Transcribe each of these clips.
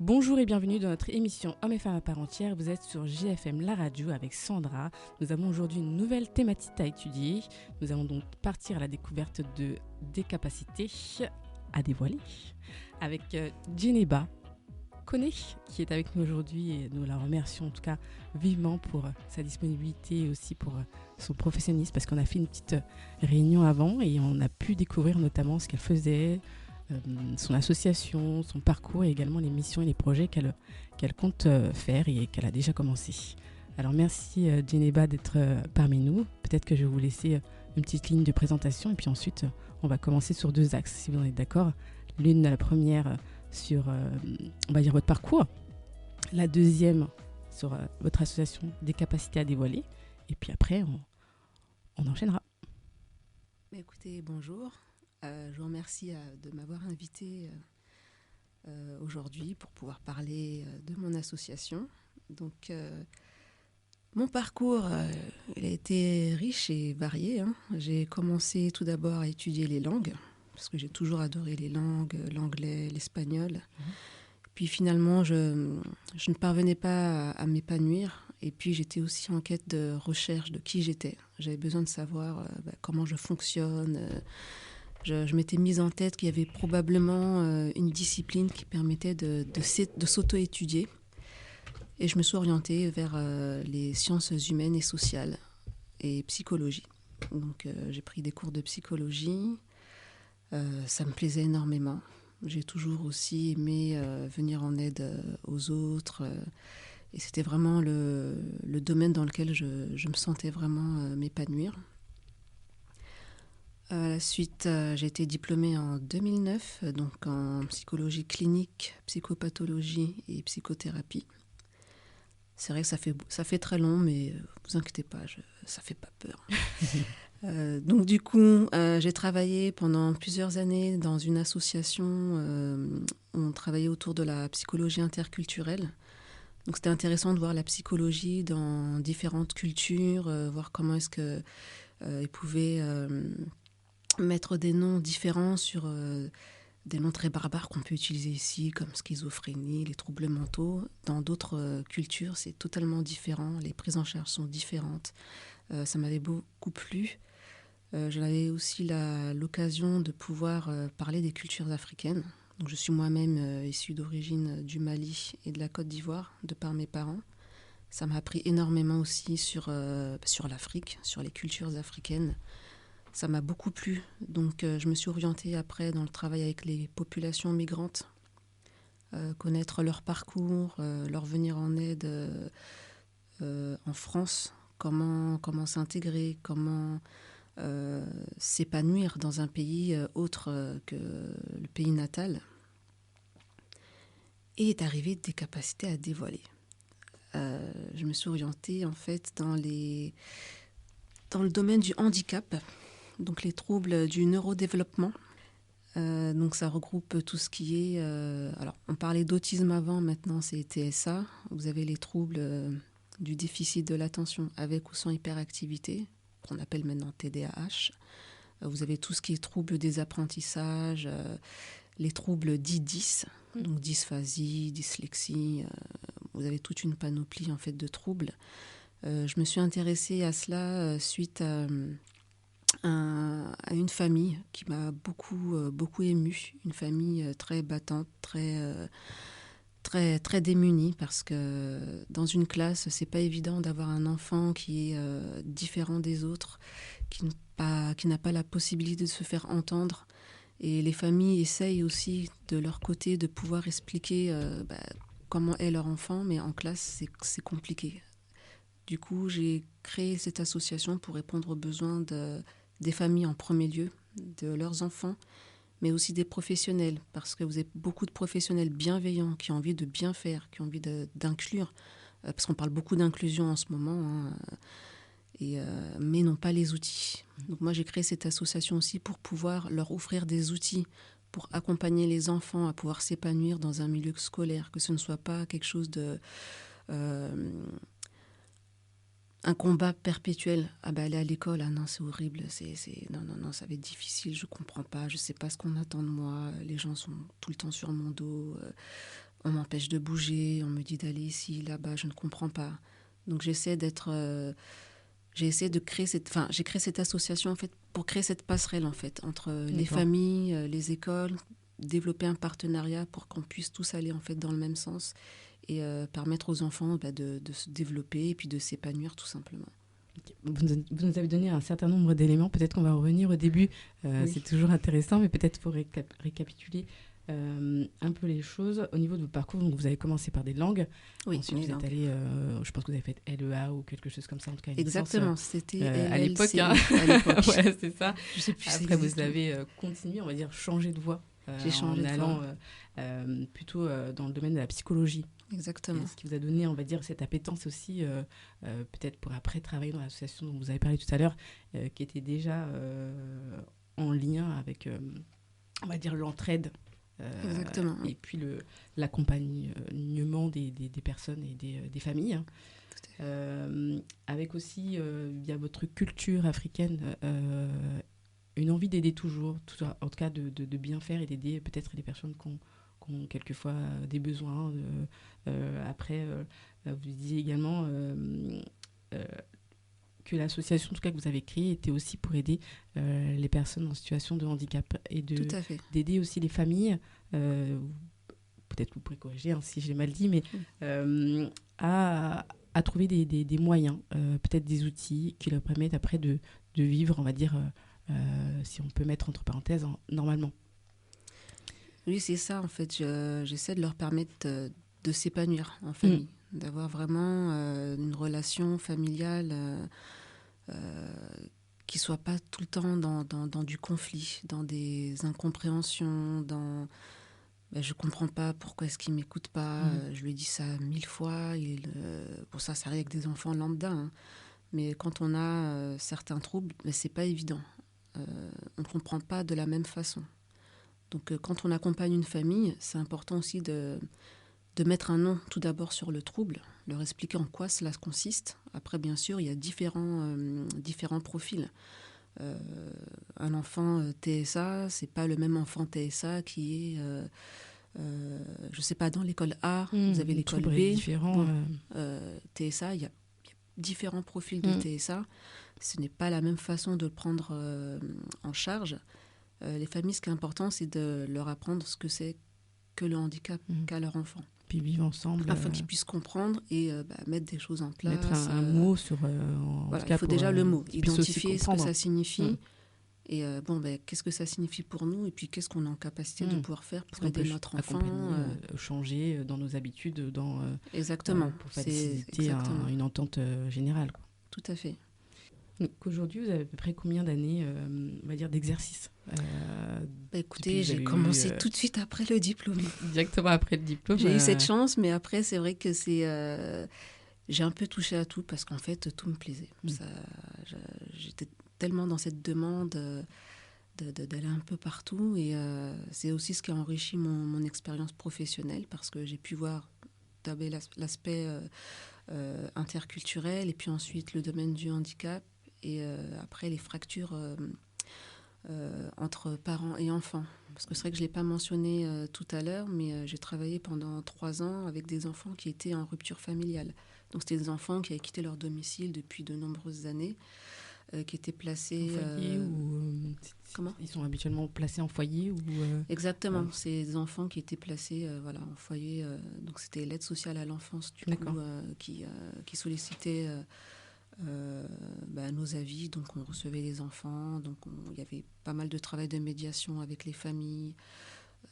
Bonjour et bienvenue dans notre émission Hommes et femmes à part entière. Vous êtes sur JFM La Radio avec Sandra. Nous avons aujourd'hui une nouvelle thématique à étudier. Nous allons donc partir à la découverte des capacités à dévoiler avec Djeneba Koné qui est avec nous aujourd'hui et nous la remercions en tout cas vivement pour sa disponibilité et aussi pour son professionnalisme parce qu'on a fait une petite réunion avant et on a pu découvrir notamment ce qu'elle faisait, son association, son parcours et également les missions et les projets qu'elle compte faire et qu'elle a déjà commencé. Alors merci Djeneba d'être parmi nous. Peut-être que je vais vous laisser une petite ligne de présentation et puis ensuite on va commencer sur deux axes si vous en êtes d'accord. La première sur on va dire votre parcours, la deuxième sur votre association des capacités à dévoiler et puis après on enchaînera. Écoutez, bonjour. Je vous remercie de m'avoir invité aujourd'hui pour pouvoir parler de mon association. Donc, mon parcours il a été riche et varié. J'ai commencé tout d'abord à étudier les langues, parce que j'ai toujours adoré les langues, l'anglais, l'espagnol. Puis finalement, je ne parvenais pas à m'épanouir. Et puis j'étais aussi en quête de recherche de qui j'étais. J'avais besoin de savoir comment je fonctionne. Je m'étais mise en tête qu'il y avait probablement une discipline qui permettait de s'auto-étudier. Et je me suis orientée vers les sciences humaines et sociales et psychologie. Donc j'ai pris des cours de psychologie. Ça me plaisait énormément. J'ai toujours aussi aimé venir en aide aux autres. Et c'était vraiment le domaine dans lequel je me sentais vraiment m'épanouir. À la suite, j'ai été diplômée en 2009, donc en psychologie clinique, psychopathologie et psychothérapie. C'est vrai que ça fait très long, mais vous inquiétez pas, ça fait pas peur. Donc du coup, j'ai travaillé pendant plusieurs années dans une association où on travaillait autour de la psychologie interculturelle. Donc c'était intéressant de voir la psychologie dans différentes cultures, voir comment est-ce que ils pouvaient mettre des noms différents sur des noms très barbares qu'on peut utiliser ici, comme schizophrénie, les troubles mentaux. Dans d'autres cultures, c'est totalement différent. Les prises en charge sont différentes. Ça m'avait beaucoup plu. J'avais aussi l'occasion de pouvoir parler des cultures africaines. Donc, je suis moi-même issue d'origine du Mali et de la Côte d'Ivoire, de par mes parents. Ça m'a appris énormément aussi sur l'Afrique, sur les cultures africaines. Ça m'a beaucoup plu. Donc, je me suis orientée après dans le travail avec les populations migrantes, connaître leur parcours, leur venir en aide en France, comment s'intégrer, comment s'épanouir dans un pays autre que le pays natal. Et est arrivée des capacités à dévoiler. Je me suis orientée en fait dans le domaine du handicap, donc les troubles du neurodéveloppement. Donc ça regroupe tout ce qui est... alors on parlait d'autisme avant, maintenant c'est TSA. Vous avez les troubles du déficit de l'attention avec ou sans hyperactivité, qu'on appelle maintenant TDAH. Vous avez tout ce qui est troubles des apprentissages, les troubles dits 10, donc dysphasie, dyslexie. Vous avez toute une panoplie en fait de troubles. Je me suis intéressée à cela suite à une famille qui m'a beaucoup émue, une famille très battante, très démunie, parce que dans une classe, c'est pas évident d'avoir un enfant qui est différent des autres, qui n'a pas la possibilité de se faire entendre. Et les familles essayent aussi de leur côté de pouvoir expliquer comment est leur enfant, mais en classe, c'est compliqué. Du coup, j'ai créé cette association pour répondre aux besoins des familles en premier lieu, de leurs enfants, mais aussi des professionnels, parce que vous avez beaucoup de professionnels bienveillants qui ont envie de bien faire, qui ont envie d'inclure, parce qu'on parle beaucoup d'inclusion en ce moment, mais n'ont pas les outils. Donc moi, j'ai créé cette association aussi pour pouvoir leur offrir des outils pour accompagner les enfants à pouvoir s'épanouir dans un milieu scolaire, que ce ne soit pas quelque chose de... un combat perpétuel. Ah ben aller à l'école, ah non, c'est horrible, non, ça va être difficile, je comprends pas, je sais pas ce qu'on attend de moi, les gens sont tout le temps sur mon dos. on m'empêche de bouger, on me dit d'aller ici, là-bas, je ne comprends pas. Donc j'ai essayé de créer j'ai créé cette association en fait pour créer cette passerelle en fait entre les familles, les écoles, développer un partenariat pour qu'on puisse tous aller en fait dans le même sens et permettre aux enfants de se développer et puis de s'épanouir tout simplement. Vous nous avez donné un certain nombre d'éléments. Peut-être qu'on va revenir au début. Oui. C'est toujours intéressant, mais peut-être pour récapituler un peu les choses. Au niveau de votre parcours, donc vous avez commencé par des langues. Oui, ensuite, vous êtes allé, je pense que vous avez fait LEA ou quelque chose comme ça, en tout cas. Exactement, c'était à l'époque. À l'époque. Voilà, c'est ça. Je sais plus. Après, vous avez continué, on va dire, changé de voie. J'ai changé de voie. En allant plutôt dans le domaine de la psychologie. Exactement. Et ce qui vous a donné, on va dire, cette appétence aussi, peut-être pour après travailler dans l'association dont vous avez parlé tout à l'heure, qui était déjà en lien avec, on va dire, l'entraide. Exactement. Et puis l'accompagnement des personnes et des familles. Avec aussi, via votre culture africaine, une envie d'aider toujours, en tout cas de bien faire et d'aider peut-être les personnes qui ont quelquefois des besoins. Après, vous disiez également que l'association en tout cas, que vous avez créée était aussi pour aider les personnes en situation de handicap et d'aider aussi les familles, peut-être que vous pourrez corriger si j'ai mal dit, mais à trouver des moyens, peut-être des outils qui leur permettent après de vivre, on va dire, si on peut mettre entre parenthèses, normalement. Oui, c'est ça, en fait. J'essaie de leur permettre de s'épanouir en famille, d'avoir vraiment une relation familiale qui ne soit pas tout le temps dans du conflit, dans des incompréhensions, je ne comprends pas pourquoi est-ce qu'il ne m'écoute pas. Je lui ai dit ça 1000 fois. Pour ça arrive avec des enfants lambda. Hein. Mais quand on a certains troubles, ce n'est pas évident. On ne comprend pas de la même façon. Donc, quand on accompagne une famille, c'est important aussi de mettre un nom tout d'abord sur le trouble, leur expliquer en quoi cela consiste. Après, bien sûr, il y a différents profils. Un enfant TSA, c'est pas le même enfant TSA qui est, je sais pas, dans l'école A, vous avez l'école B. TSA, il y a différents profils de TSA. Ce n'est pas la même façon de le prendre en charge. Les familles, ce qui est important, c'est de leur apprendre ce que c'est que le handicap qu'a leur enfant. Puis vivre ensemble. Afin qu'ils puissent comprendre et mettre des choses en place. Mettre un mot sur... voilà, il faut déjà le mot, identifier ce que ça signifie. Et qu'est-ce que ça signifie pour nous et puis qu'est-ce qu'on est en capacité de pouvoir faire pour aider notre enfant. Changer dans nos habitudes, exactement. Pour faciliter une entente générale. Quoi. Tout à fait. Donc aujourd'hui, vous avez à peu près combien d'années, on va dire, d'exercice écoutez, j'ai commencé tout de suite après le diplôme. Directement après le diplôme. J'ai eu cette chance, mais après, c'est vrai que j'ai un peu touché à tout parce qu'en fait, tout me plaisait. J'étais tellement dans cette demande d'aller un peu partout et c'est aussi ce qui a enrichi mon expérience professionnelle parce que j'ai pu voir d'abord l'aspect interculturel et puis ensuite le domaine du handicap. Et après, les fractures entre parents et enfants. Parce que c'est vrai que je ne l'ai pas mentionné tout à l'heure, mais j'ai travaillé pendant 3 ans avec des enfants qui étaient en rupture familiale. Donc, c'était des enfants qui avaient quitté leur domicile depuis de nombreuses années, qui étaient placés... En foyer Comment ? Ils sont habituellement placés en foyer ou Exactement. C'est des enfants qui étaient placés en foyer. Donc, c'était l'aide sociale à l'enfance, du coup, qui sollicitait... nos avis, donc on recevait les enfants, donc il y avait pas mal de travail de médiation avec les familles,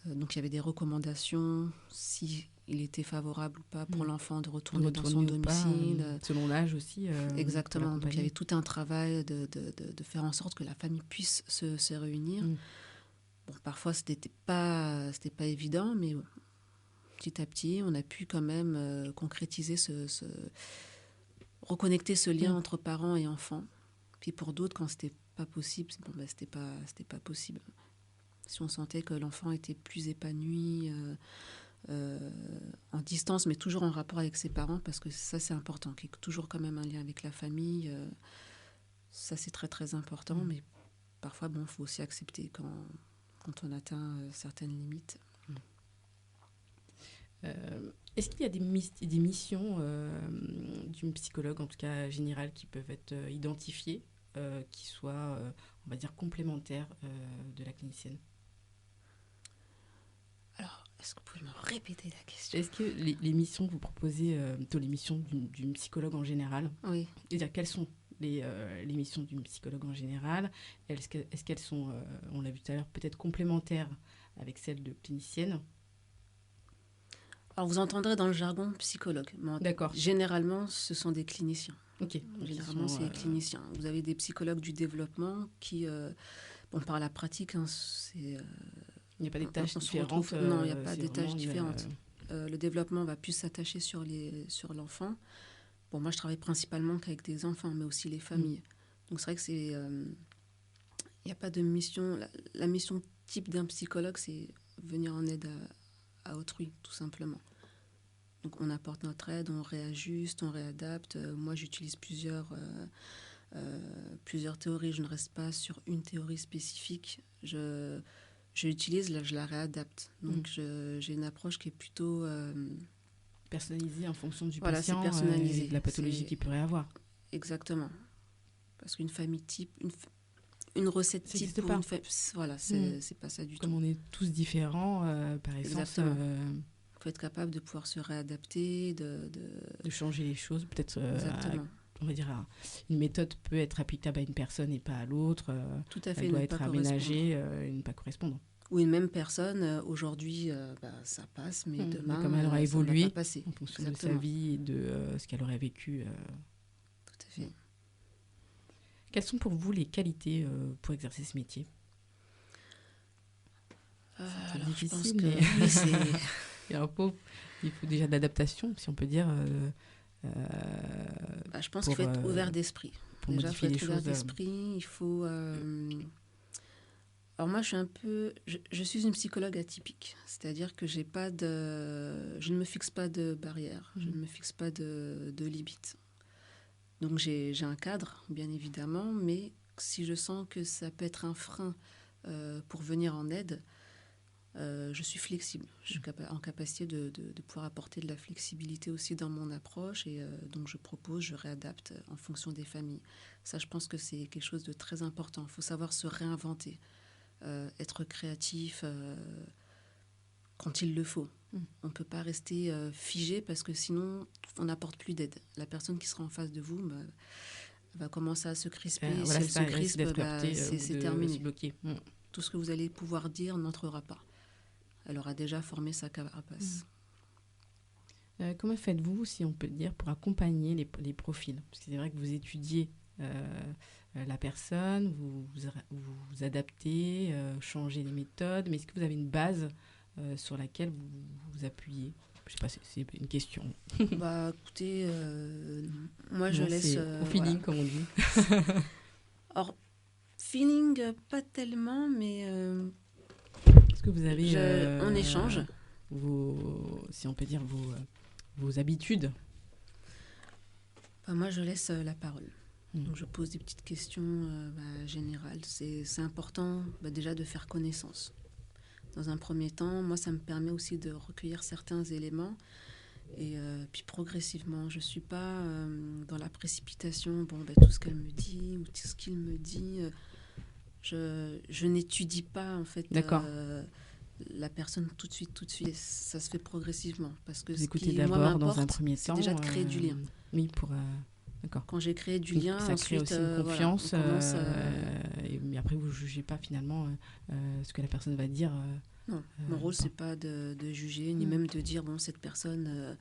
donc il y avait des recommandations si il était favorable ou pas pour l'enfant de retourner dans son domicile, selon l'âge aussi. Exactement, donc il y avait tout un travail de faire en sorte que la famille puisse se réunir. Bon, parfois c'était pas évident, mais petit à petit on a pu quand même concrétiser reconnecter ce lien entre parents et enfants. Puis pour d'autres, quand c'était pas possible, c'était pas possible. Si on sentait que l'enfant était plus épanoui en distance, mais toujours en rapport avec ses parents, parce que ça c'est important, qu'il y ait toujours quand même un lien avec la famille. Ça c'est très très important, mais parfois il faut aussi accepter quand on atteint certaines limites. Est-ce qu'il y a des missions d'une psychologue, en tout cas générale, qui peuvent être identifiées, qui soient, on va dire, complémentaires de la clinicienne? Alors, est-ce que vous pouvez me répéter la question? Est-ce que les missions que vous proposez, plutôt les missions d'une psychologue en général, Oui. c'est-à-dire quelles sont les missions d'une psychologue en général? Est-ce qu'elles sont, on l'a vu tout à l'heure, peut-être complémentaires avec celles de clinicienne? Alors, vous entendrez dans le jargon psychologue. Mais D'accord. généralement, ce sont des cliniciens. Ok. Généralement, c'est des cliniciens. Vous avez des psychologues du développement qui, par la pratique, hein, c'est... il n'y a pas des tâches différentes. Non, il n'y a pas des tâches différentes. Le développement va plus s'attacher sur l'enfant. Bon, moi, je travaille principalement qu'avec des enfants, mais aussi les familles. Donc, c'est vrai que c'est... il n'y a pas de mission... La mission type d'un psychologue, c'est venir en aide à autrui, tout simplement. Donc, on apporte notre aide, on réajuste, on réadapte. Moi, j'utilise plusieurs théories. Je ne reste pas sur une théorie spécifique. Je l'utilise, là, je la réadapte. Donc, j'ai une approche qui est plutôt... personnalisée en fonction du patient et de la pathologie qu'il pourrait avoir. Exactement. Parce qu'une famille type, une recette ça type, pas. Voilà, c'est pas ça du tout. Comme on est tous différents, par essence... Il faut être capable de pouvoir se réadapter, de changer les choses, peut-être... on va dire, une méthode peut être applicable à une personne et pas à l'autre. Tout à fait. Elle doit être aménagée et ne pas correspondre. Ou une même personne, aujourd'hui, ça passe, mais demain, mais comme elle aura évolué ça va pas passer. En fonction de sa vie et de ce qu'elle aurait vécu. Tout à fait. Quelles sont pour vous les qualités pour exercer ce métier? Alors, difficile, je pense que oui, c'est... il faut déjà de l'adaptation, si on peut dire. Je pense qu'il faut être ouvert d'esprit. Pour déjà, modifier les choses. Ouvert d'esprit, il faut... Alors moi, je suis une psychologue atypique, c'est-à-dire que je ne me fixe pas de barrières, je ne me fixe pas de limites. Donc j'ai un cadre, bien évidemment, mais si je sens que ça peut être un frein pour venir en aide, je suis flexible. Je suis en capacité de pouvoir apporter de la flexibilité aussi dans mon approche et donc je réadapte en fonction des familles. Ça, je pense que c'est quelque chose de très important. Il faut savoir se réinventer, être créatif quand il le faut. On ne peut pas rester figé parce que sinon, on n'apporte plus d'aide. La personne qui sera en face de vous va commencer à se crisper. Si elle se crispe, c'est terminé. Tout ce que vous allez pouvoir dire n'entrera pas. Elle aura déjà formé sa carapace. Comment faites-vous, si on peut dire, pour accompagner les profils? Parce que c'est vrai que vous étudiez la personne, vous adaptez, changez les méthodes, mais est-ce que vous avez une base sur laquelle vous vous appuyez? Je ne sais pas, c'est une question. Écoutez, moi je laisse... au feeling, comme on dit. Alors, feeling, pas tellement, mais... Est-ce que vous avez... on échange. Si on peut dire, vos habitudes? Moi, je laisse la parole. Donc, je pose des petites questions générales. C'est important déjà de faire connaissance. Dans un premier temps, moi, ça me permet aussi de recueillir certains éléments. Et puis progressivement, je ne suis pas dans la précipitation. Tout ce qu'elle me dit ou tout ce qu'il me dit, je n'étudie pas en fait la personne tout de suite. Ça se fait progressivement. Parce que vous écoutez d'abord, dans un premier temps, c'est déjà de créer du lien. Oui, pour... D'accord. Quand j'ai créé du lien, ça crée ensuite, aussi une confiance. Mais après, vous ne jugez pas finalement ce que la personne va dire. Non, mon rôle, c'est pas de juger, ni même de dire, cette personne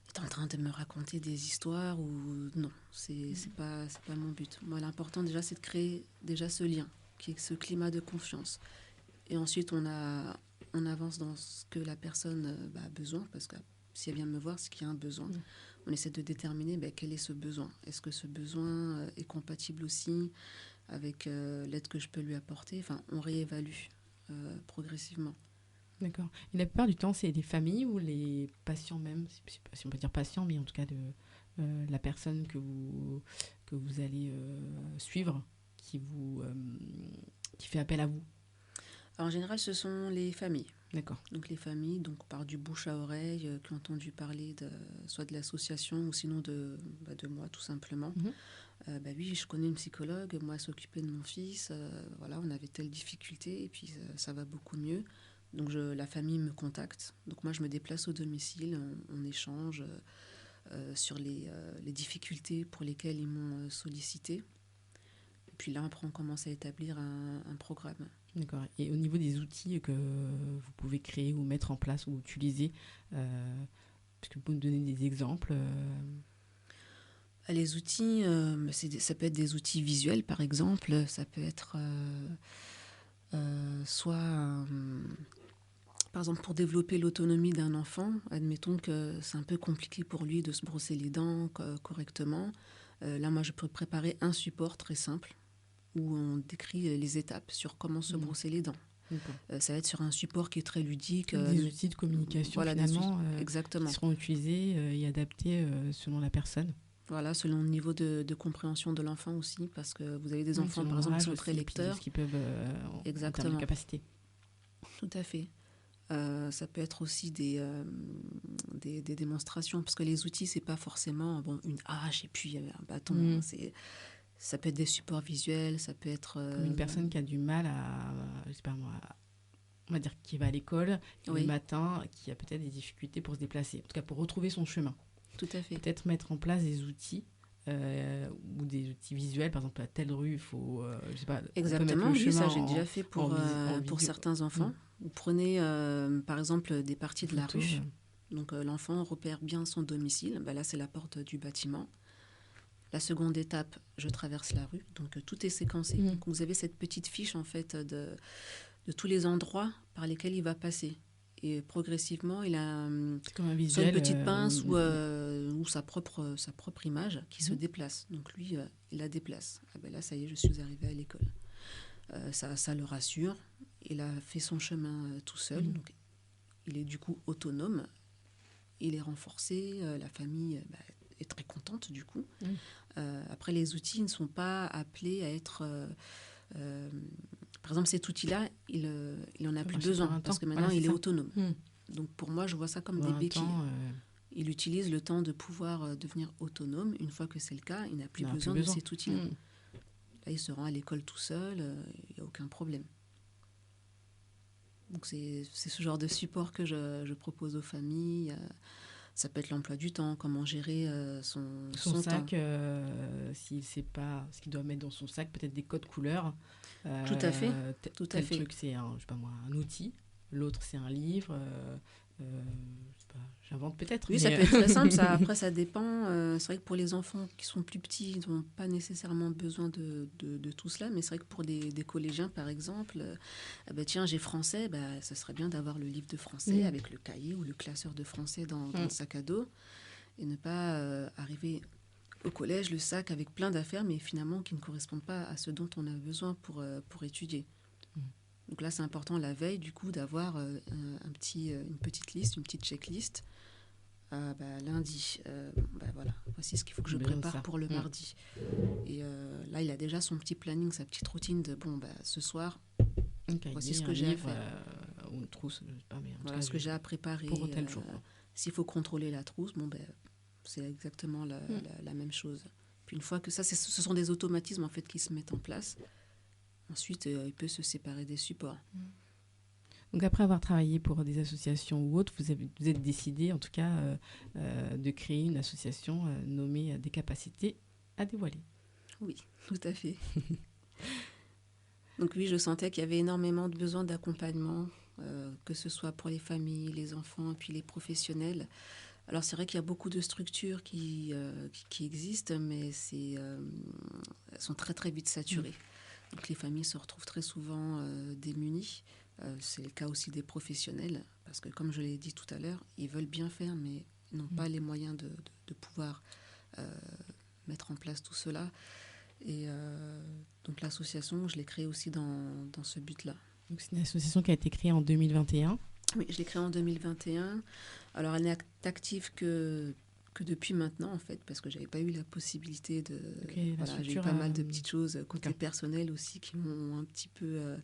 est en train de me raconter des histoires ou... Non, c'est pas mon but. Moi, l'important, déjà, c'est de créer déjà ce lien, qui est ce climat de confiance. Et ensuite, on avance dans ce que la personne a besoin, parce que si elle vient me voir, c'est qu'il y a un besoin. On essaie de déterminer quel est ce besoin. Est-ce que ce besoin est compatible aussi avec l'aide que je peux lui apporter? Enfin, on réévalue progressivement. D'accord. Et la plupart du temps, c'est les familles ou les patients même, si on peut dire patient, mais en tout cas la personne que vous allez suivre qui fait appel à vous? Alors, en général, ce sont les familles. D'accord. Donc les familles, donc par du bouche à oreille, qui ont entendu parler soit de l'association ou sinon de moi tout simplement. Oui, je connais une psychologue, moi elle s'occupait de mon fils, voilà, on avait telle difficulté et puis ça va beaucoup mieux. Donc la famille me contacte, donc moi je me déplace au domicile, on échange sur les difficultés pour lesquelles ils m'ont sollicité. Et puis là après on commence à établir un programme. D'accord. Et au niveau des outils que vous pouvez créer ou mettre en place ou utiliser, est-ce que vous pouvez me donner des exemples Les outils, ça peut être des outils visuels par exemple, ça peut être soit, par exemple, pour développer l'autonomie d'un enfant, admettons que c'est un peu compliqué pour lui de se brosser les dents correctement. Là, moi, je peux préparer un support très simple où on décrit les étapes sur comment se brosser les dents. Ça va être sur un support qui est très ludique. Des outils de communication, voilà, finalement, exactement. qui seront utilisés et adaptés selon la personne. Voilà, selon le niveau de compréhension de l'enfant aussi, parce que vous avez des enfants, par exemple, qui sont très lecteurs. Ce qu'ils peuvent exactement. En termes de capacité. Tout à fait. Ça peut être aussi des démonstrations, parce que les outils, c'est pas forcément une hache et puis un bâton. Ça peut être des supports visuels, ça peut être... Comme une personne qui a du mal je sais pas moi, on va dire qui va à l'école le matin, qui a peut-être des difficultés pour se déplacer, en tout cas pour retrouver son chemin. Tout à fait. Peut-être mettre en place des outils ou des outils visuels, par exemple à telle rue, il faut, je sais pas... Exactement, oui, ça j'ai déjà fait pour certains enfants. Vous prenez par exemple des parties de la rue, donc l'enfant repère bien son domicile, là c'est la porte du bâtiment. La seconde étape, je traverse la rue, donc tout est séquencé. Donc vous avez cette petite fiche en fait de tous les endroits par lesquels il va passer. Et progressivement, il a comme un visuel, soit une petite pince ou sa propre image qui se déplace. Donc lui, il la déplace. Là, ça y est, je suis arrivée à l'école. Ça le rassure. Il a fait son chemin tout seul. Donc, il est du coup autonome. Il est renforcé. La famille est très contente du coup. Après, les outils ne sont pas appelés à être... par exemple, cet outil-là, il en a plus besoin parce que maintenant, il est autonome. Donc, pour moi, je vois ça comme des béquilles. Il utilise le temps de pouvoir devenir autonome. Une fois que c'est le cas, il n'a plus besoin de cet outil-là. Là, il se rend à l'école tout seul, il n'y a aucun problème. Donc, c'est ce genre de support que je propose aux familles. Ça peut être l'emploi du temps, comment gérer son sac, temps. S'il ne sait pas ce qu'il doit mettre dans son sac, peut-être des codes couleurs. Tout à fait. Tel truc, c'est un outil. L'autre, c'est un livre. J'invente peut-être. Oui, ça peut être très simple. Après, ça dépend. C'est vrai que pour les enfants qui sont plus petits, ils n'ont pas nécessairement besoin de tout cela. Mais c'est vrai que pour des collégiens, par exemple, tiens, j'ai français, ça serait bien d'avoir le livre de français avec le cahier ou le classeur de français dans le sac à dos. Et ne pas arriver au collège, le sac avec plein d'affaires, mais finalement qui ne correspondent pas à ce dont on a besoin pour étudier. Donc là, c'est important la veille, du coup, d'avoir une petite liste, une petite checklist. Lundi, voilà, voici ce qu'il faut que je prépare pour le mardi. Et là, il a déjà son petit planning, sa petite routine de, ce soir, voici ce que j'ai à faire. Ou une trousse, je sais pas, mais voilà ce que j'ai à préparer. Pour tel jour. S'il faut contrôler la trousse, c'est exactement la même chose. Puis une fois que ça, ce sont des automatismes en fait qui se mettent en place. Ensuite, il peut se séparer des supports. Donc après avoir travaillé pour des associations ou autres, vous êtes décidé en tout cas de créer une association nommée Des capacités à dévoiler. Oui, tout à fait. Donc oui, je sentais qu'il y avait énormément de besoin d'accompagnement, que ce soit pour les familles, les enfants et puis les professionnels. Alors c'est vrai qu'il y a beaucoup de structures qui existent, mais elles sont très très vite saturées. Donc les familles se retrouvent très souvent démunies. C'est le cas aussi des professionnels, parce que comme je l'ai dit tout à l'heure, ils veulent bien faire, mais ils n'ont pas les moyens de pouvoir mettre en place tout cela. Et donc l'association, je l'ai créée aussi dans ce but-là. Donc c'est une association qui a été créée en 2021. Oui, je l'ai créée en 2021. Alors elle n'est active que depuis maintenant, en fait, parce que je n'avais pas eu la possibilité de... j'ai eu pas mal de petites choses côté personnel aussi qui m'ont un petit peu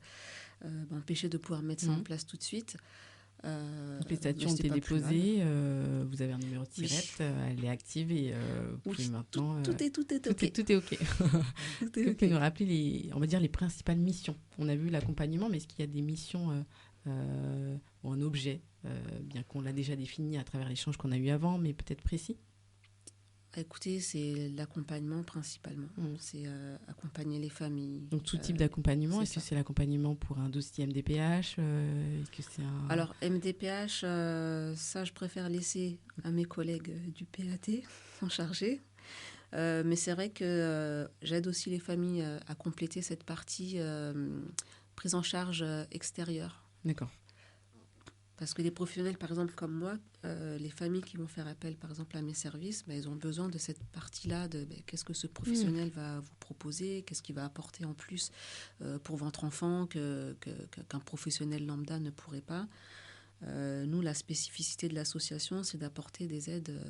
empêché de pouvoir mettre ça en place tout de suite. Donc les statuts ont été déposés, vous avez un numéro de tirette, elle est active et vous pouvez maintenant... Tout est OK. Tout est OK. Est-ce que vous pouvez nous rappeler on va dire les principales missions? On a vu l'accompagnement, mais est-ce qu'il y a des missions ou un objet, bien qu'on l'a déjà défini à travers l'échange qu'on a eu avant, mais peut-être précis? Écoutez, c'est l'accompagnement principalement. C'est accompagner les familles. Donc tout type d'accompagnement. Est-ce que c'est l'accompagnement pour un dossier MDPH? Est-ce que c'est un... Alors MDPH, ça je préfère laisser à mes collègues du PAT s'en charger. Mais c'est vrai que j'aide aussi les familles à compléter cette partie prise en charge extérieure. D'accord. Parce que les professionnels, par exemple, comme moi, les familles qui vont faire appel, par exemple, à mes services, ils ont besoin de cette partie-là, de qu'est-ce que ce professionnel va vous proposer, qu'est-ce qu'il va apporter en plus pour votre enfant qu'un professionnel lambda ne pourrait pas. Nous, la spécificité de l'association, c'est d'apporter des aides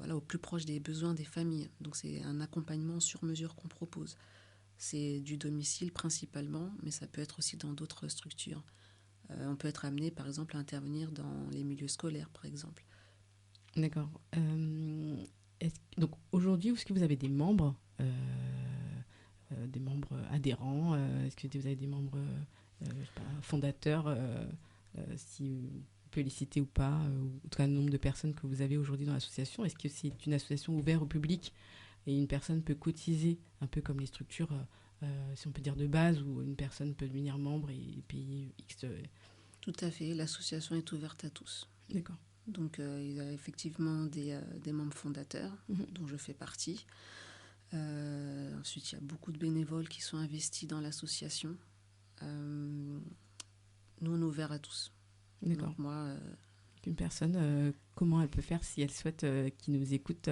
au plus proche des besoins des familles. Donc, c'est un accompagnement sur mesure qu'on propose. C'est du domicile principalement, mais ça peut être aussi dans d'autres structures. On peut être amené, par exemple, à intervenir dans les milieux scolaires, par exemple. D'accord. Donc, aujourd'hui, est-ce que vous avez des membres adhérents? Est-ce que vous avez des membres fondateurs, si vous pouvez les citer ou pas, ou en tout cas le nombre de personnes que vous avez aujourd'hui dans l'association? Est-ce que c'est une association ouverte au public et une personne peut cotiser, un peu comme les structures si on peut dire de base, où une personne peut devenir membre et payer X... Tout à fait, l'association est ouverte à tous. D'accord. Donc il y a effectivement des membres fondateurs, dont je fais partie. Ensuite, il y a beaucoup de bénévoles qui sont investis dans l'association. Nous, on est ouvert à tous. D'accord. Donc moi... Une personne, comment elle peut faire si elle souhaite qui nous écoute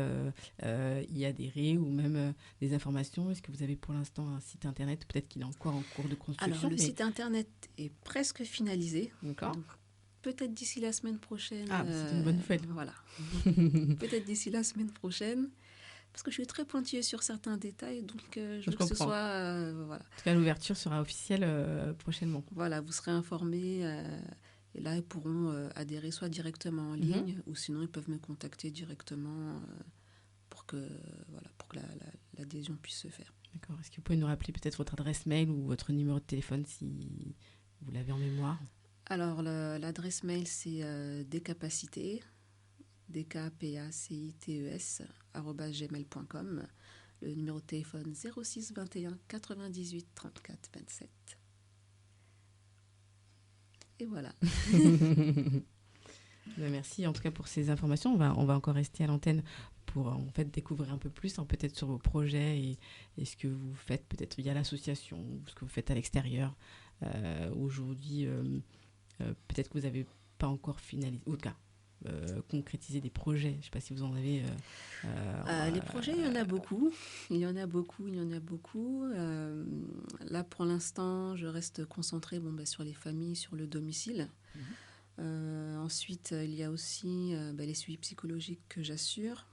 y adhérer ou même des informations? Est-ce que vous avez pour l'instant un site internet? Peut-être qu'il est encore en cours de construction. Alors, le site internet est presque finalisé. D'accord. Donc, peut-être d'ici la semaine prochaine. Ah, c'est une bonne nouvelle. Voilà. Peut-être d'ici la semaine prochaine. Parce que je suis très pointilleuse sur certains détails, donc je veux que ce soit... voilà. En tout cas, l'ouverture sera officielle prochainement. Voilà, vous serez informés... Et là, ils pourront adhérer soit directement en ligne, ou sinon ils peuvent me contacter directement pour que l'adhésion puisse se faire. D'accord. Est-ce que vous pouvez nous rappeler peut-être votre adresse mail ou votre numéro de téléphone si vous l'avez en mémoire? Alors, l'adresse mail, c'est dcapacités, dkpacites, @gmail.com. Le numéro de téléphone 06 21 98 34 27. Et voilà. Merci en tout cas pour ces informations. On va encore rester à l'antenne pour en fait découvrir un peu plus, peut-être sur vos projets et ce que vous faites peut-être via l'association ou ce que vous faites à l'extérieur. Aujourd'hui, peut-être que vous n'avez pas encore finalisé, ou en tout cas concrétisé des projets. Je ne sais pas si vous en avez. Les projets, il y en a beaucoup. Là, pour l'instant, je reste concentrée sur les familles, sur le domicile. Ensuite, il y a aussi les suivis psychologiques que j'assure,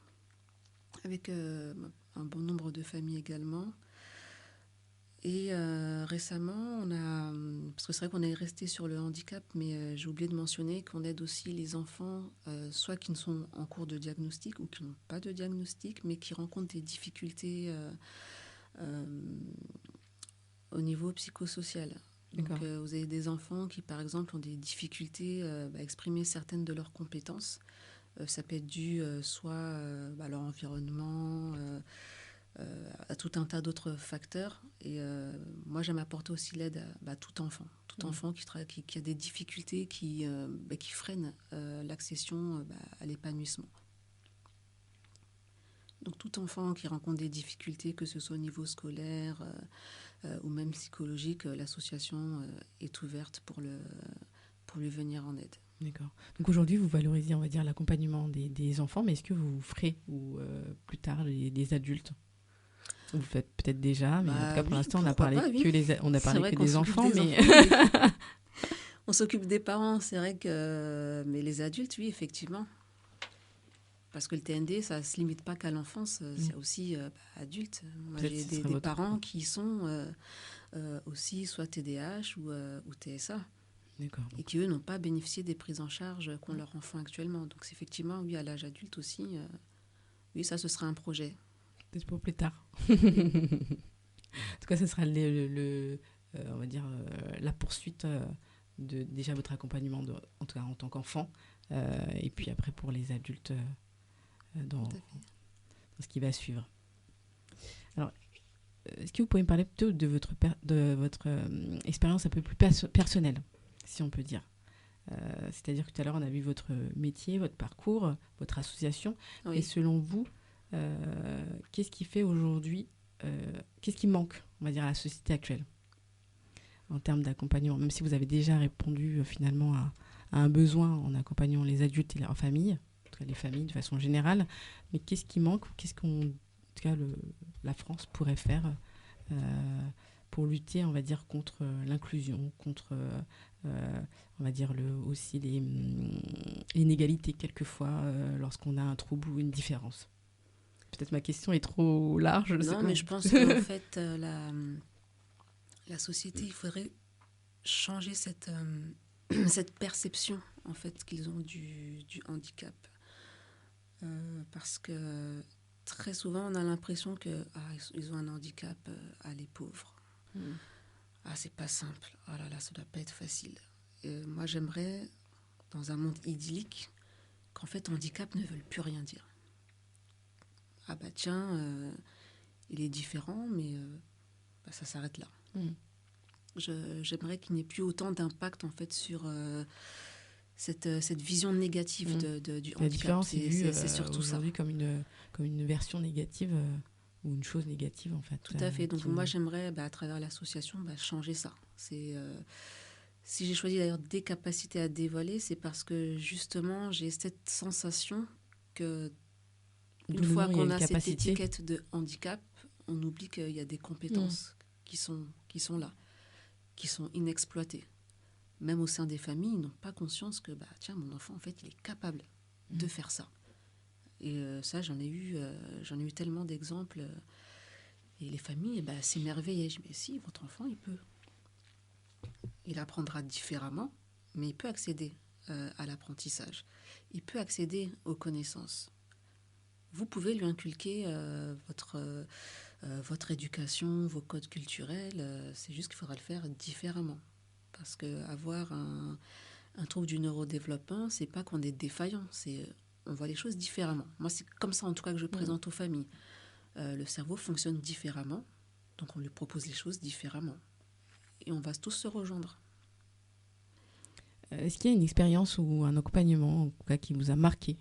avec un bon nombre de familles également. Et récemment, parce que c'est vrai qu'on est resté sur le handicap, mais j'ai oublié de mentionner qu'on aide aussi les enfants, soit qui ne sont en cours de diagnostic ou qui n'ont pas de diagnostic, mais qui rencontrent des difficultés au niveau psychosocial. Donc, vous avez des enfants qui, par exemple, ont des difficultés à exprimer certaines de leurs compétences. Ça peut être dû soit à leur environnement, à tout un tas d'autres facteurs. Et moi, j'aime apporter aussi l'aide à tout enfant. Tout enfant qui a des difficultés qui freinent l'accession à l'épanouissement. Donc, tout enfant qui rencontre des difficultés, que ce soit au niveau scolaire ou même psychologique, l'association est ouverte pour lui venir en aide. D'accord. Donc aujourd'hui, vous valorisez, on va dire, l'accompagnement des enfants, mais est-ce que vous ferez plus tard les adultes? Vous faites peut-être déjà, mais en tout cas pour l'instant, on a parlé que des enfants. Mais on s'occupe des parents, c'est vrai que... Mais les adultes, oui, effectivement. Parce que le TND, ça ne se limite pas qu'à l'enfance, c'est aussi adulte. Moi, j'ai des parents qui sont aussi soit TDAH ou TSA. D'accord. et qui, eux, n'ont pas bénéficié des prises en charge qu'ont leurs enfants actuellement. Donc, c'est effectivement, oui, à l'âge adulte aussi, oui, ça, ce sera un projet. Peut-être pour plus tard. En tout cas, ce sera on va dire, la poursuite de déjà votre accompagnement, en tout cas en tant qu'enfant, et puis après pour les adultes dans ce qui va suivre. Alors, est-ce que vous pouvez me parler plutôt de votre expérience un peu plus personnelle, si on peut dire. C'est-à-dire que tout à l'heure, on a vu votre métier, votre parcours, votre association. Oui. Et selon vous, qu'est-ce qui fait aujourd'hui, qu'est-ce qui manque, on va dire, à la société actuelle en termes d'accompagnement, même si vous avez déjà répondu finalement à un besoin en accompagnant les adultes et leurs familles, en tout cas les familles de façon générale, mais qu'est-ce qui manque, qu'est-ce en tout cas la France pourrait faire pour lutter, on va dire, contre l'inclusion, contre, on va dire, aussi l'inégalité quelquefois lorsqu'on a un trouble ou une différence. Peut-être ma question est trop large. Non, mais je pense qu'en fait, la société, il faudrait changer cette perception en fait qu'ils ont du handicap. Parce que très souvent, on a l'impression que ils ont un handicap, les pauvres. C'est pas simple. Oh là là, ça doit pas être facile. Moi, j'aimerais, dans un monde idyllique, qu'en fait, handicap ne veut plus rien dire. Ah bah tiens, il est différent, mais ça s'arrête là. J'aimerais qu'il n'y ait plus autant d'impact en fait sur cette vision négative du handicap. La différence est vue c'est surtout aujourd'hui comme une version négative ou une chose négative en fait. Tout à fait. Donc moi j'aimerais à travers l'association changer ça. Si j'ai choisi d'ailleurs des capacités à dévoiler, c'est parce que justement j'ai cette sensation que une fois qu'on a cette étiquette de handicap, on oublie qu'il y a des compétences qui sont là, qui sont inexploitées. Même au sein des familles, ils n'ont pas conscience que tiens, mon enfant en fait il est capable de faire ça. Et ça j'en ai eu tellement d'exemples. Et les familles s'émerveillaient. Je me dis, mais si, votre enfant, il apprendra différemment, mais il peut accéder à l'apprentissage. Il peut accéder aux connaissances. Vous pouvez lui inculquer votre éducation, vos codes culturels. C'est juste qu'il faudra le faire différemment. Parce qu'avoir un trouble du neurodéveloppement, c'est pas qu'on est défaillant, on voit les choses différemment. Moi, c'est comme ça en tout cas que je présente aux familles. Le cerveau fonctionne différemment, donc on lui propose les choses différemment. Et on va tous se rejoindre. Est-ce qu'il y a une expérience ou un accompagnement en tout cas, qui vous a marqué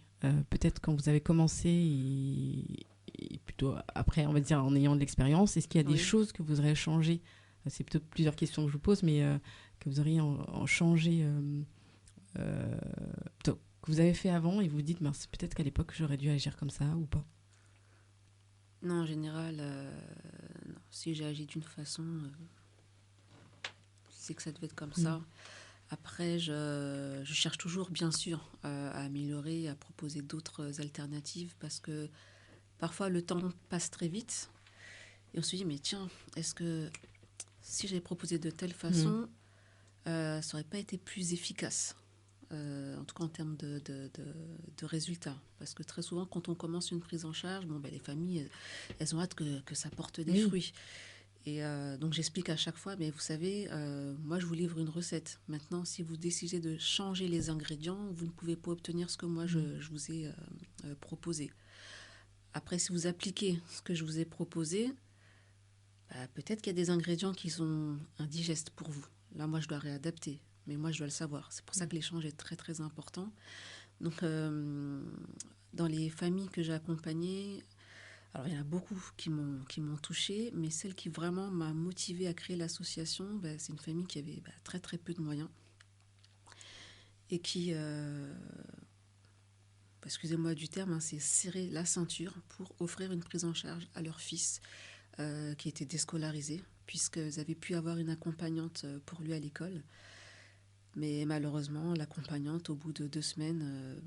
peut-être quand vous avez commencé et plutôt après, on va dire, en ayant de l'expérience, est-ce qu'il y a des choses que vous auriez changées? C'est plutôt plusieurs questions que je vous pose, mais que vous auriez en changé, que vous avez fait avant et vous vous dites, peut-être qu'à l'époque, j'aurais dû agir comme ça ou pas? Non, en général, non. Si j'ai agi d'une façon, c'est que ça devait être comme ça. Après, je cherche toujours, bien sûr, à améliorer, à proposer d'autres alternatives parce que parfois le temps passe très vite et on se dit, mais tiens, est-ce que si j'avais proposé de telle façon, ça n'aurait pas été plus efficace, en tout cas en termes de résultats. Parce que très souvent, quand on commence une prise en charge, les familles, elles ont hâte que ça porte des fruits. Et donc j'explique à chaque fois, mais vous savez, moi je vous livre une recette. Maintenant, si vous décidez de changer les ingrédients, vous ne pouvez pas obtenir ce que moi je vous ai proposé. Après, si vous appliquez ce que je vous ai proposé, peut-être qu'il y a des ingrédients qui sont indigestes pour vous. Là, moi, je dois réadapter, mais moi, je dois le savoir. C'est pour ça que l'échange est très, très important. Donc, dans les familles que j'ai accompagnées, alors il y en a beaucoup qui m'ont touchée, mais celle qui vraiment m'a motivée à créer l'association, c'est une famille qui avait très, très peu de moyens et qui, excusez-moi du terme, s'est serré la ceinture pour offrir une prise en charge à leur fils qui était déscolarisé, puisqu'ils avaient pu avoir une accompagnante pour lui à l'école. Mais malheureusement, l'accompagnante, au bout de 2 semaines,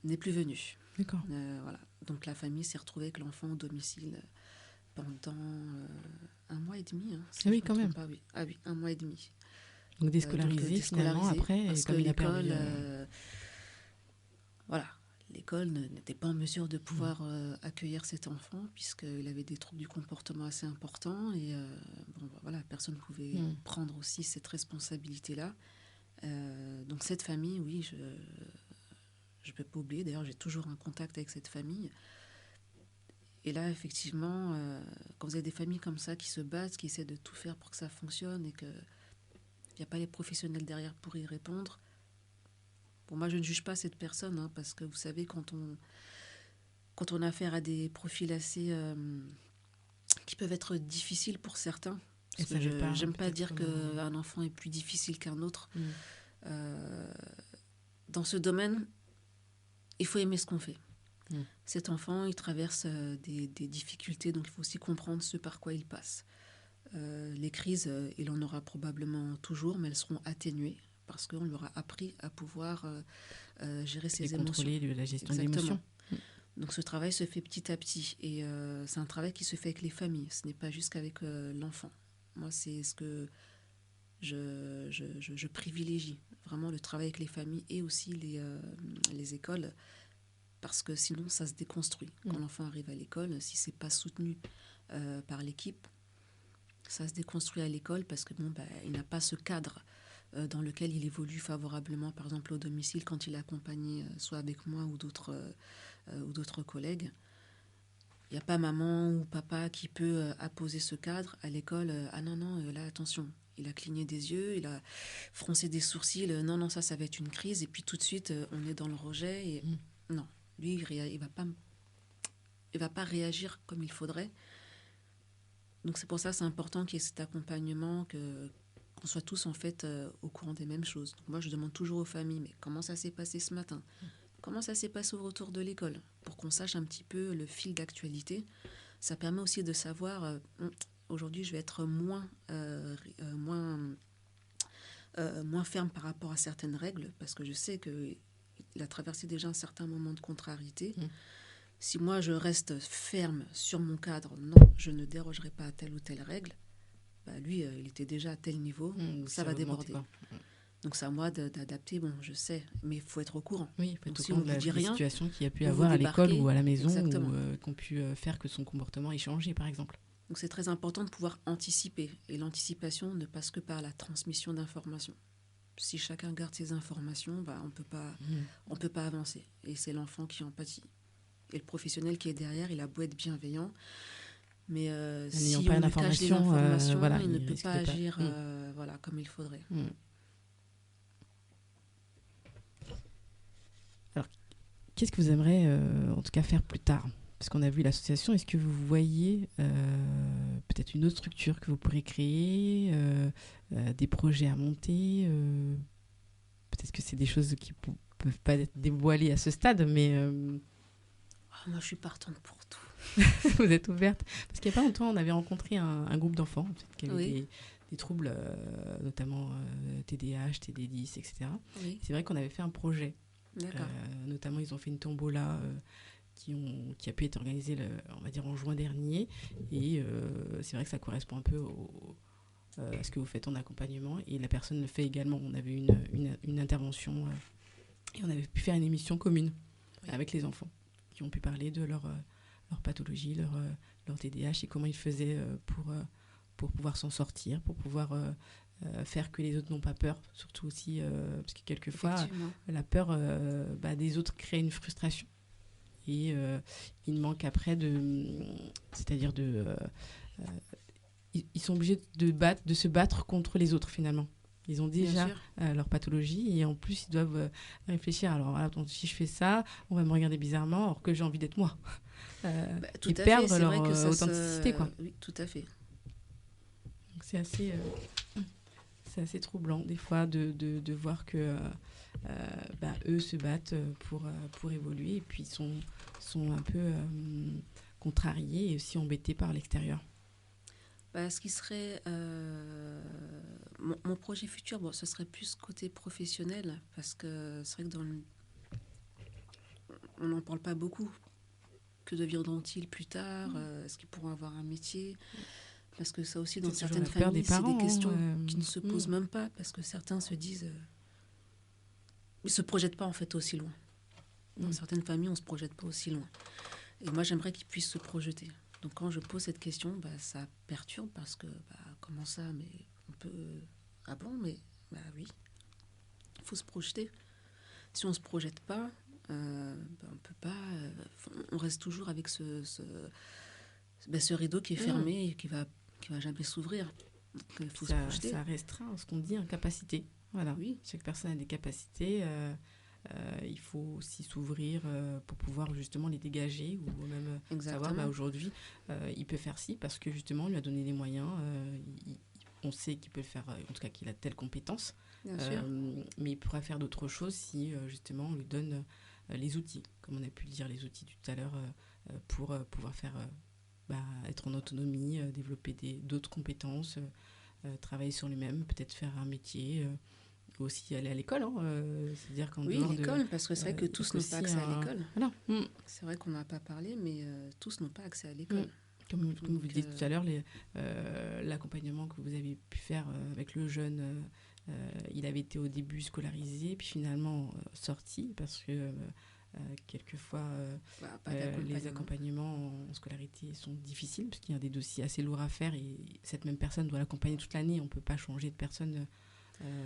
n'est plus venue. D'accord. Voilà. Donc la famille s'est retrouvée avec l'enfant au domicile pendant 1 mois et demi. Oui, quand même. Pas, oui. Ah oui, 1 mois et demi. Donc déscolarisé finalement après, parce que comme il a perdu... l'école, voilà, l'école n'était pas en mesure de pouvoir accueillir cet enfant puisqu'il avait des troubles du comportement assez importants et voilà, personne ne pouvait prendre aussi cette responsabilité-là. Donc cette famille, oui, je ne peux pas oublier. D'ailleurs, j'ai toujours un contact avec cette famille. Et là, effectivement, quand vous avez des familles comme ça qui se battent, qui essaient de tout faire pour que ça fonctionne et qu'il n'y a pas les professionnels derrière pour y répondre, bon, moi, je ne juge pas cette personne, hein, parce que vous savez, quand on a affaire à des profils assez... qui peuvent être difficiles pour certains, parce que je n'aime pas dire qu'un enfant est plus difficile qu'un autre. Dans ce domaine, il faut aimer ce qu'on fait. Cet enfant, il traverse des difficultés, donc il faut aussi comprendre ce par quoi il passe. Les crises, il en aura probablement toujours, mais elles seront atténuées parce qu'on lui aura appris à pouvoir gérer ses émotions. Et contrôler la gestion des émotions. Donc ce travail se fait petit à petit et c'est un travail qui se fait avec les familles. Ce n'est pas juste qu'avec l'enfant. Moi, c'est ce que je privilégie, vraiment le travail avec les familles et aussi les écoles. Parce que sinon, ça se déconstruit. Quand l'enfant arrive à l'école, si ce n'est pas soutenu par l'équipe, ça se déconstruit à l'école parce que il n'a pas ce cadre dans lequel il évolue favorablement, par exemple au domicile, quand il est accompagné, soit avec moi ou d'autres collègues. Il n'y a pas maman ou papa qui peut apposer ce cadre. À l'école, là, attention, il a cligné des yeux, il a froncé des sourcils, non, ça va être une crise. Et puis tout de suite, on est dans le rejet et non. Lui, il va pas réagir comme il faudrait. Donc c'est pour ça que c'est important qu'il y ait cet accompagnement, qu'on soit tous en fait au courant des mêmes choses. Donc moi, je demande toujours aux familles, mais comment ça s'est passé ce matin ? Comment ça s'est passé au retour de l'école ? Pour qu'on sache un petit peu le fil d'actualité. Ça permet aussi de savoir, aujourd'hui, je vais être moins ferme par rapport à certaines règles, parce que je sais que il a traversé déjà un certain moment de contrariété. Si moi, je reste ferme sur mon cadre, non, je ne dérogerai pas à telle ou telle règle, lui, il était déjà à tel niveau, ça va déborder. Donc, c'est à moi d'adapter, je sais, mais il faut être au courant. Oui, il faut être au courant de la situation qu'il y a pu avoir à l'école ou à la maison, ou qu'on pu faire que son comportement ait changé, par exemple. Donc, c'est très important de pouvoir anticiper. Et l'anticipation ne passe que par la transmission d'informations. Si chacun garde ses informations, on peut pas avancer. Et c'est l'enfant qui en pâtit. Et le professionnel qui est derrière, il a beau être bienveillant, mais si on lui cache des informations, il ne peut pas agir comme il faudrait. Alors, qu'est-ce que vous aimeriez en tout cas faire plus tard ? Parce qu'on a vu l'association, est-ce que vous voyez peut-être une autre structure que vous pourrez créer, des projets à monter peut-être que c'est des choses qui peuvent pas être dévoilées à ce stade, mais... Moi, je suis partante pour tout. Vous êtes ouverte. Parce qu'il n'y a pas longtemps, on avait rencontré un groupe d'enfants en fait, qui avaient des troubles, notamment TDAH, TD10, etc. Oui. C'est vrai qu'on avait fait un projet. Notamment, ils ont fait une tombola qui a pu être organisée, on va dire, en juin dernier. Et c'est vrai que ça correspond un peu à ce que vous faites en accompagnement. Et la personne le fait également. On avait une intervention et on avait pu faire une émission commune avec les enfants qui ont pu parler de leur pathologie, leur TDAH et comment ils faisaient pour pouvoir s'en sortir, pour pouvoir faire que les autres n'ont pas peur, surtout aussi parce que quelquefois la peur des autres crée une frustration et il manque après c'est-à-dire ils sont obligés de se battre contre les autres finalement. Ils ont déjà leur pathologie et en plus ils doivent réfléchir. Alors voilà, si je fais ça, on va me regarder bizarrement alors que j'ai envie d'être moi. Tout à perdre fait, leur authenticité, quoi. Oui, tout à fait. Donc c'est assez troublant des fois de voir que eux se battent pour évoluer et puis sont un peu contrariés et aussi embêtés par l'extérieur. Ce qui serait mon projet futur, ce serait plus côté professionnel parce que c'est vrai que on n'en parle pas beaucoup. Que deviendront-ils plus tard ? Est-ce qu'ils pourront avoir un métier ? Parce que ça aussi, dans C'est toujours certaines la peur familles, des parents, c'est des questions hein, qui ne se posent même pas, parce que certains se disent... ils ne se projettent pas, en fait, aussi loin. Dans certaines familles, on ne se projette pas aussi loin. Et moi, j'aimerais qu'ils puissent se projeter. Donc, quand je pose cette question, ça perturbe, parce que, comment ça, mais on peut... Ah bon, mais... oui, il faut se projeter. Si on ne se projette pas, on peut pas... on reste toujours avec ce rideau qui est fermé et qui va jamais s'ouvrir. Donc, il faut se projeter. Ça restreint ce qu'on dit incapacité. Voilà. Oui. Chaque personne a des capacités. Il faut aussi s'ouvrir pour pouvoir justement les dégager ou même savoir aujourd'hui il peut faire ci parce que justement on lui a donné les moyens. On sait qu'il peut le faire, en tout cas qu'il a telle compétence. Bien sûr. Mais il pourra faire d'autres choses si justement on lui donne les outils, comme on a pu le dire, les outils tout à l'heure pour pouvoir faire être en autonomie, développer d'autres compétences, travailler sur lui-même, peut-être faire un métier, aussi aller à l'école. C'est-à-dire qu'en oui, dehors l'école, parce que c'est vrai que tous n'ont pas accès à l'école. Voilà. C'est vrai qu'on n'a pas parlé, mais tous n'ont pas accès à l'école. Comme vous le disiez tout à l'heure, l'accompagnement que vous avez pu faire avec le jeune, il avait été au début scolarisé, puis finalement sorti, parce que quelquefois les accompagnements en scolarité sont difficiles, parce qu'il y a des dossiers assez lourds à faire, et cette même personne doit l'accompagner toute l'année, on ne peut pas changer de personne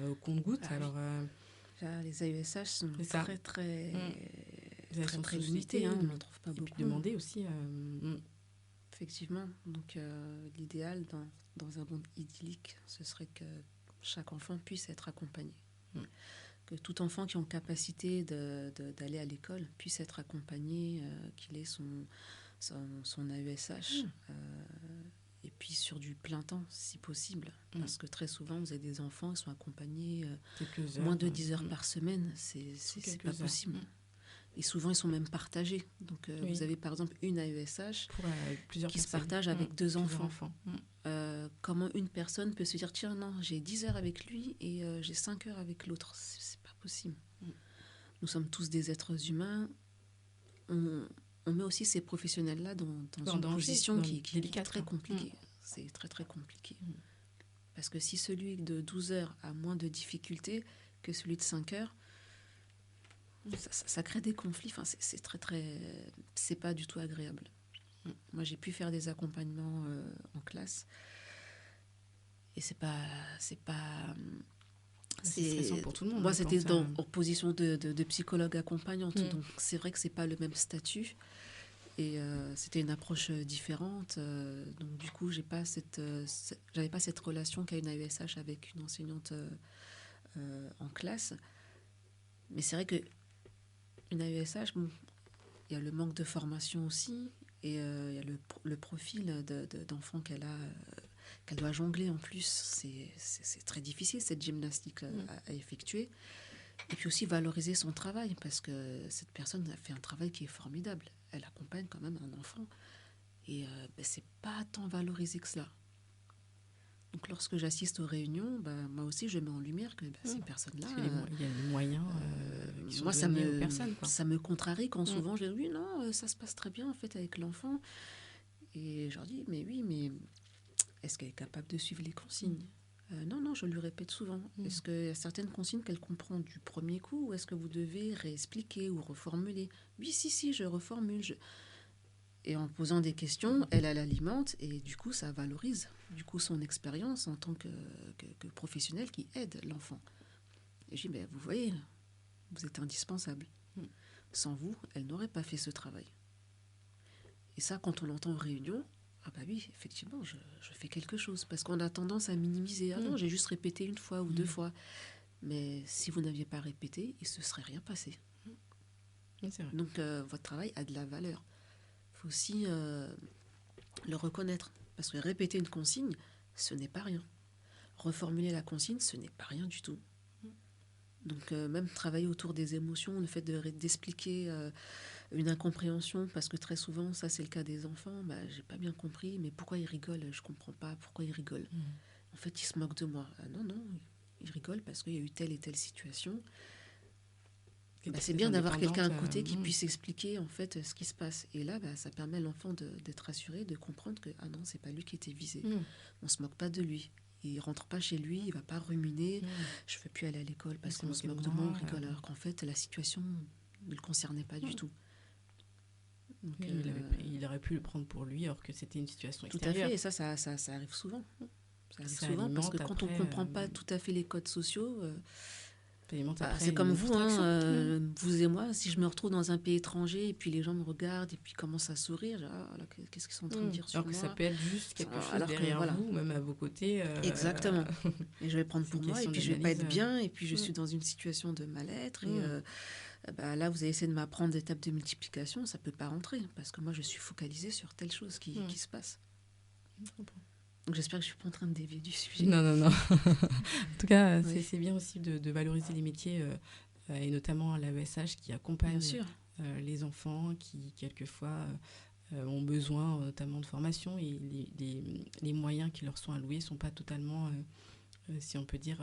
au compte-goutte. Les AESH sont très limités, on n'en trouve pas beaucoup. Et puis demander aussi... Effectivement, donc l'idéal dans un monde idyllique, ce serait que chaque enfant puisse être accompagné. Que tout enfant qui a capacité d'aller à l'école puisse être accompagné, qu'il ait son AESH, et puis sur du plein temps, si possible. Parce que très souvent, vous avez des enfants qui sont accompagnés moins de 10 heures par semaine, c'est pas possible. Et souvent, ils sont même partagés. Donc, vous avez par exemple une AESH qui se partage avec deux enfants. Comment une personne peut se dire, tiens, non, j'ai 10 heures avec lui et j'ai 5 heures avec l'autre. C'est pas possible. Nous sommes tous des êtres humains. On met aussi ces professionnels-là dans une position qui est très compliquée. C'est très, très compliqué. Parce que si celui de 12 heures a moins de difficultés que celui de 5 heures, ça crée des conflits. Enfin, c'est très, très... C'est pas du tout agréable. Moi, j'ai pu faire des accompagnements en classe. Et c'est stressant pour tout le monde. Moi, c'était en position de psychologue accompagnante. Donc, c'est vrai que c'est pas le même statut. Et c'était une approche différente. Donc, du coup, j'avais pas cette relation qu'a une AESH avec une enseignante en classe. Mais c'est vrai que une AESH, il y a le manque de formation aussi, et il y a le profil d'enfant qu'elle doit jongler en plus. C'est très difficile, cette gymnastique à effectuer. Et puis aussi valoriser son travail, parce que cette personne a fait un travail qui est formidable. Elle accompagne quand même un enfant, et c'est pas tant valorisé que cela. Donc, lorsque j'assiste aux réunions, moi aussi, je mets en lumière que ces personnes-là... Il y a les moyens qui sont moi, donnés aux personnes. Ça me contrarie quand souvent je dis « Oui, non, ça se passe très bien en fait avec l'enfant. » Et je leur dis « Mais oui, mais est-ce qu'elle est capable de suivre les consignes ?» Non, je lui répète souvent. Est-ce qu'il y a certaines consignes qu'elle comprend du premier coup, ou est-ce que vous devez réexpliquer ou reformuler ? Oui, si, je reformule. Et en posant des questions, elle alimente, et du coup, ça valorise son expérience en tant que professionnel qui aide l'enfant. Et je dis, vous voyez, vous êtes indispensable. Sans vous, elle n'aurait pas fait ce travail. Et ça, quand on l'entend en réunion, oui, effectivement, je fais quelque chose. Parce qu'on a tendance à minimiser. Ah non, j'ai juste répété une fois ou 2 fois. Mais si vous n'aviez pas répété, il ne se serait rien passé. C'est vrai. Donc, votre travail a de la valeur. Il faut aussi le reconnaître. Parce que répéter une consigne, ce n'est pas rien. Reformuler la consigne, ce n'est pas rien du tout. Donc, même travailler autour des émotions, le fait d'expliquer une incompréhension, parce que très souvent, ça c'est le cas des enfants, j'ai pas bien compris, mais pourquoi ils rigolent ? Je comprends pas pourquoi ils rigolent. En fait, ils se moquent de moi. Non, ils rigolent parce qu'il y a eu telle et telle situation. c'est bien d'avoir quelqu'un à côté qui indépendante, puisse expliquer en fait ce qui se passe. Et là, ça permet à l'enfant d'être rassuré, de comprendre que ah non, c'est pas lui qui était visé. On se moque pas de lui. Il rentre pas chez lui, il va pas ruminer. Je veux plus aller à l'école parce qu'on se moque de moi, on rigole. Alors qu'en fait, la situation ne le concernait pas du tout. Donc, il aurait pu le prendre pour lui, alors que c'était une situation tout extérieure. à fait, et ça arrive souvent. Ça arrive souvent parce que quand on ne comprend pas tout à fait les codes sociaux, c'est comme vous, vous et moi, si je me retrouve dans un pays étranger et puis les gens me regardent et puis commencent à sourire, qu'est-ce qu'ils sont en train de dire sur moi ? Alors que ça peut être juste quelque chose derrière vous, même à vos côtés. Exactement. Et je vais prendre pour moi et puis je ne vais pas être bien et puis je suis dans une situation de mal-être et là, vous allez essayer de m'apprendre des tables de multiplication, ça ne peut pas rentrer parce que moi, je suis focalisée sur telle chose qui se passe. Donc j'espère que je ne suis pas en train de dévier du sujet. Non. En tout cas, c'est bien aussi de valoriser les métiers, et notamment l'AESH qui accompagne les enfants qui, quelquefois, ont besoin notamment de formation et les moyens qui leur sont alloués ne sont pas totalement, si on peut dire,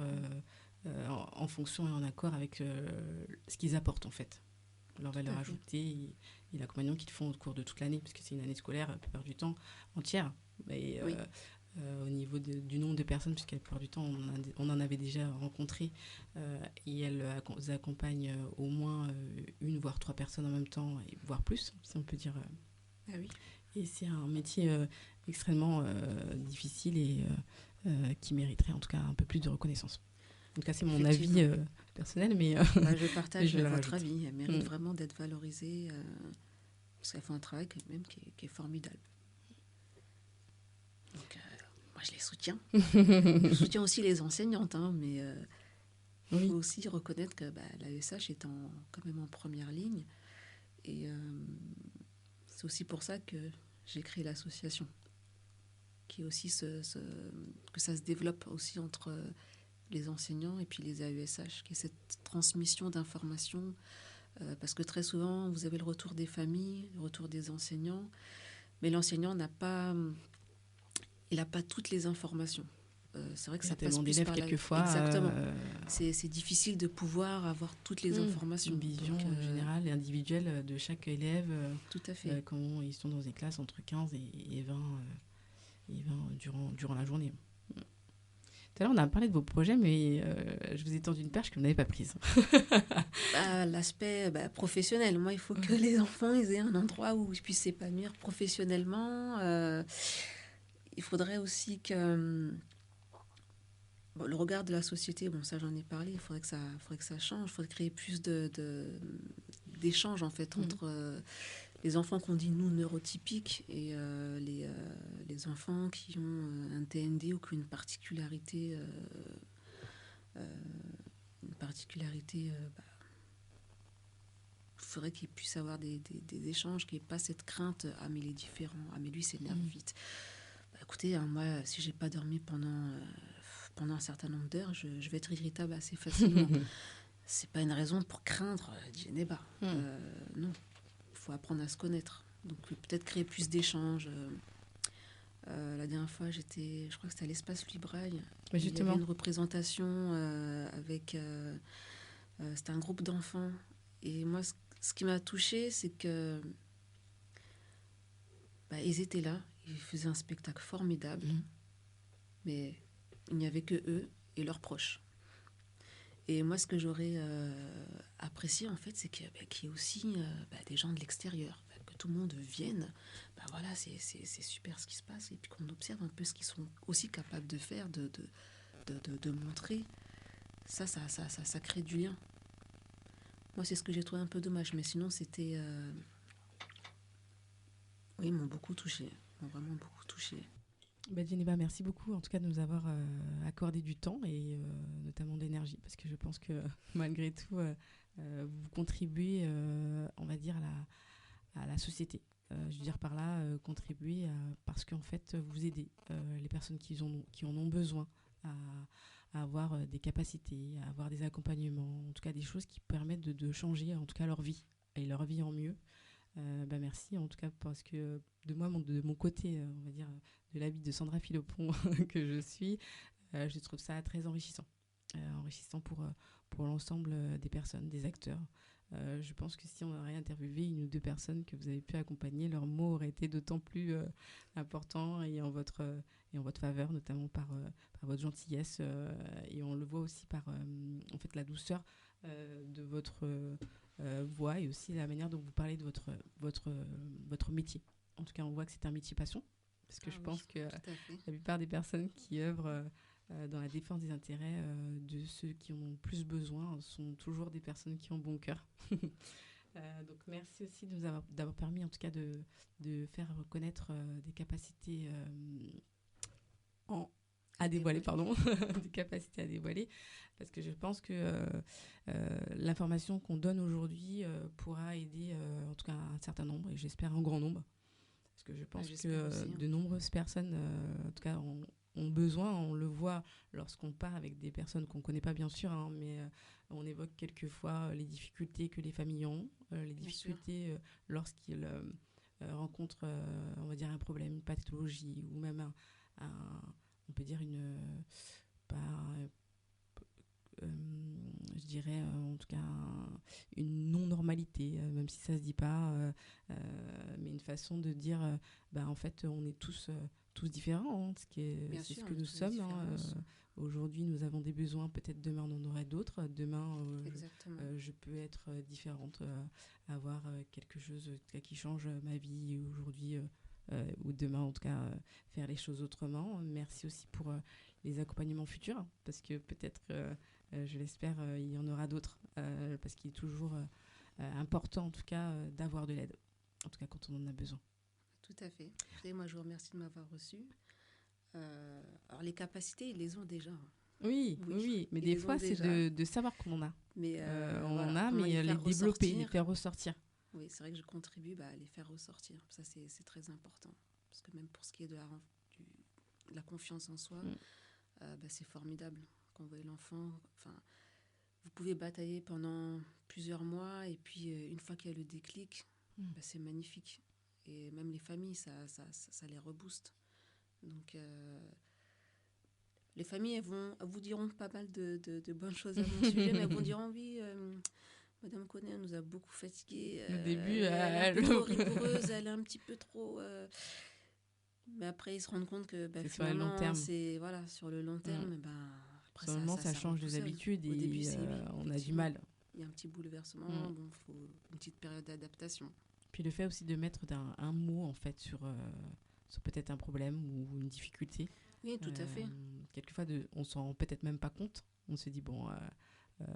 en fonction et en accord avec ce qu'ils apportent en fait. Leur valeur ajoutée et l'accompagnement qu'ils font au cours de toute l'année, parce que c'est une année scolaire, la plupart du temps, entière. Et, au niveau du nombre de personnes, puisqu'à la plupart du temps, on en avait déjà rencontré, et elles accompagnent au moins une, voire 3 personnes en même temps, voire plus, si on peut dire. Et c'est un métier extrêmement difficile et qui mériterait en tout cas un peu plus de reconnaissance. En tout cas, c'est mon avis personnel, mais... je partage votre avis. Elle mérite vraiment d'être valorisée, parce qu'elle fait un travail qui est formidable. Donc, moi, je les soutiens. Je soutiens aussi les enseignantes, mais il faut aussi reconnaître que l'AESH est quand même en première ligne. Et c'est aussi pour ça que j'ai créé l'association, qui est aussi que ça se développe aussi entre les enseignants et puis les AESH, qui est cette transmission d'informations, parce que très souvent, vous avez le retour des familles, le retour des enseignants, mais l'enseignant n'a pas toutes les informations. C'est vrai que ça passe plus par là. Quelquefois. Exactement. C'est difficile de pouvoir avoir toutes les informations. Une vision générale et individuelle de chaque élève. Tout à fait. Quand ils sont dans des classes entre 15 et 20, durant la journée. Tout à l'heure, on a parlé de vos projets, mais je vous ai tendu une perche que vous n'avez pas prise. L'aspect professionnel. Moi, il faut que les enfants aient un endroit où ils puissent s'épanouir professionnellement. Il faudrait aussi que le regard de la société, ça j'en ai parlé, il faudrait que ça change, il faudrait créer plus d'échanges en fait entre les enfants qu'on dit nous neurotypiques et les enfants qui ont un TND ou qui ont une particularité il faudrait qu'ils puissent avoir des échanges, qu'il n'y ait pas cette crainte mais il est différent, mais lui s'énerve vite. Écoutez, moi, si j'ai pas dormi pendant un certain nombre d'heures, je vais être irritable assez facilement. C'est pas une raison pour craindre Djeneba. Non, il faut apprendre à se connaître. Donc peut-être créer plus d'échanges. La dernière fois, je crois que c'était à l'Espace Libraille. Il y avait une représentation avec... c'était un groupe d'enfants. Et moi, ce qui m'a touchée, c'est que ils étaient là. Ils faisaient un spectacle formidable, mais il n'y avait que eux et leurs proches. Et moi, ce que j'aurais apprécié, en fait, c'est qu'il y ait aussi des gens de l'extérieur, que tout le monde vienne. Voilà, c'est super ce qui se passe, et puis qu'on observe un peu ce qu'ils sont aussi capables de faire, de montrer. Ça crée du lien. Moi, c'est ce que j'ai trouvé un peu dommage, mais sinon, c'était... Oui, ils m'ont beaucoup touchée. Vraiment beaucoup touchée. Djeneba, merci beaucoup en tout cas de nous avoir accordé du temps et notamment d'énergie, parce que je pense que malgré tout vous contribuez on va dire à la société. Je veux dire par là contribuer parce qu'en fait vous aidez les personnes qui en ont besoin à avoir des capacités, à avoir des accompagnements, en tout cas des choses qui permettent de changer en tout cas leur vie et leur vie en mieux. Merci en tout cas, parce que de mon côté, on va dire de l'avis de Sandra Philopon que je suis, je trouve ça très enrichissant pour l'ensemble des personnes, des acteurs Je pense que si on aurait interviewé 1 ou 2 personnes que vous avez pu accompagner, leurs mots auraient été d'autant plus importants et en votre faveur, notamment par votre gentillesse. Et on le voit aussi par en fait, la douceur de votre voix et aussi la manière dont vous parlez de votre métier. En tout cas, on voit que c'est un métier passion. Parce que je pense que la plupart des personnes qui œuvrent dans la défense des intérêts de ceux qui en ont plus besoin sont toujours des personnes qui ont bon cœur. Donc merci aussi d'avoir permis en tout cas de faire reconnaître des capacités à dévoiler, des capacités à dévoiler, parce que je pense que l'information qu'on donne aujourd'hui pourra aider en tout cas un certain nombre, et j'espère un grand nombre. Parce que je pense que aussi, de nombreuses personnes, en tout cas, ont besoin. On le voit lorsqu'on part avec des personnes qu'on ne connaît pas, bien sûr, mais on évoque quelquefois les difficultés que les familles ont, les difficultés lorsqu'ils rencontrent, on va dire, un problème, une pathologie, ou même on peut dire je dirais en tout cas une non-normalité, même si ça se dit pas, mais une façon de dire en fait on est tous différents, hein, c'est ce que nous sommes. Aujourd'hui nous avons des besoins, peut-être demain on en aurait d'autres, demain je peux être différente, avoir quelque chose qui change ma vie aujourd'hui ou demain en tout cas faire les choses autrement. Merci aussi pour les accompagnements futurs, parce que peut-être je l'espère il y en aura d'autres, parce qu'il est toujours important en tout cas d'avoir de l'aide, en tout cas quand on en a besoin. Tout à fait. Et moi je vous remercie de m'avoir reçu. Alors les capacités ils les ont déjà. Oui, mais des fois c'est de savoir qu'on en a. Mais on en a, mais les développer, les faire ressortir. Oui, c'est vrai que je contribue à les faire ressortir. Ça, c'est très important. Parce que même pour ce qui est de la confiance en soi, c'est formidable. Quand vous voyez l'enfant, vous pouvez batailler pendant plusieurs mois, et puis une fois qu'il y a le déclic, c'est magnifique. Et même les familles, ça les rebooste. Donc, les familles, elles vous diront pas mal de bonnes choses à mon sujet, mais elles vous diront oui... Madame Connet, elle nous a beaucoup fatigués. Au début, elle est un peu trop rigoureuse, elle est un petit peu trop... Mais après, ils se rendent compte que c'est sur le long terme. Sur le long terme. Après, seulement, ça change les habitudes et début, on a du mal. Il y a un petit bouleversement, il faut une petite période d'adaptation. Puis le fait aussi de mettre un mot en fait sur peut-être un problème ou une difficulté. Oui, tout à fait. Quelquefois, on s'en rend peut-être même pas compte. On se dit, bon...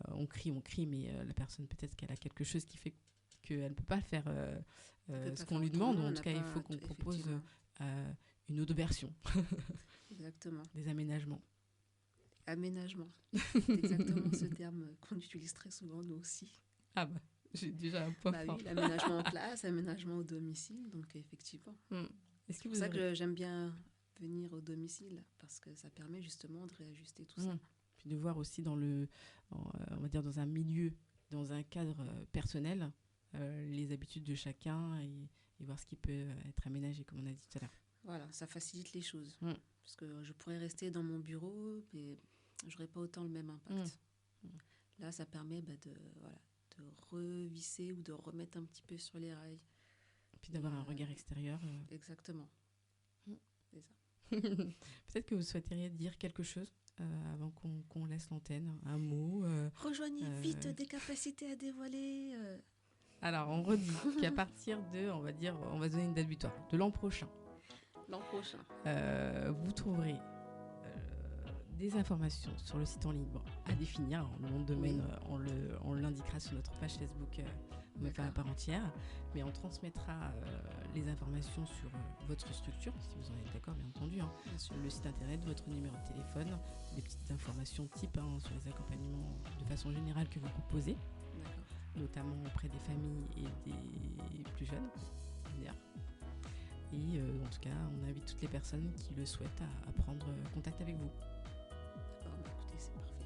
on crie, mais la personne, peut-être qu'elle a quelque chose qui fait qu'elle ne peut pas faire ce qu'on lui demande. En tout cas, il faut qu'on propose une autre version. Exactement. Des aménagements. Aménagement. C'est exactement ce terme qu'on utilise très souvent, nous aussi. Ah bah, j'ai déjà un point fort. Oui, l'aménagement en classe, aménagement au domicile, donc effectivement. Est-ce que c'est pour ça que j'aime bien venir au domicile, parce que ça permet justement de réajuster tout ça. Puis de voir aussi on va dire dans un milieu, dans un cadre personnel, les habitudes de chacun et voir ce qui peut être aménagé, comme on a dit tout à l'heure. Voilà, ça facilite les choses. Parce que je pourrais rester dans mon bureau, mais je n'aurais pas autant le même impact. Là, ça permet de revisser ou de remettre un petit peu sur les rails. Et puis d'avoir un regard extérieur. Exactement. C'est ça. Peut-être que vous souhaiteriez dire quelque chose avant qu'on laisse l'antenne, un mot. Rejoignez vite des capacités à dévoiler. Alors, on redit qu'à partir de, on va donner une date butoir, de l'an prochain. Vous trouverez des informations sur le site en ligne à définir. Le nom de domaine, on l'indiquera sur notre page Facebook à part entière, mais on transmettra les informations sur votre structure, si vous en êtes d'accord, bien entendu, sur le site internet, votre numéro de téléphone, des petites informations type sur les accompagnements de façon générale que vous proposez, notamment auprès des familles et des plus jeunes, d'ailleurs. Et en tout cas, on invite toutes les personnes qui le souhaitent à prendre contact avec vous. Écoutez, c'est parfait.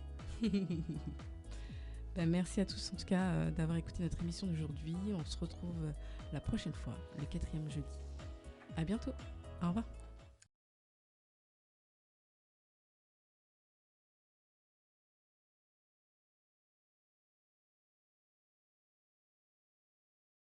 Merci à tous en tout cas d'avoir écouté notre émission d'aujourd'hui. On se retrouve la prochaine fois, le 4e jeudi. À bientôt. Au revoir.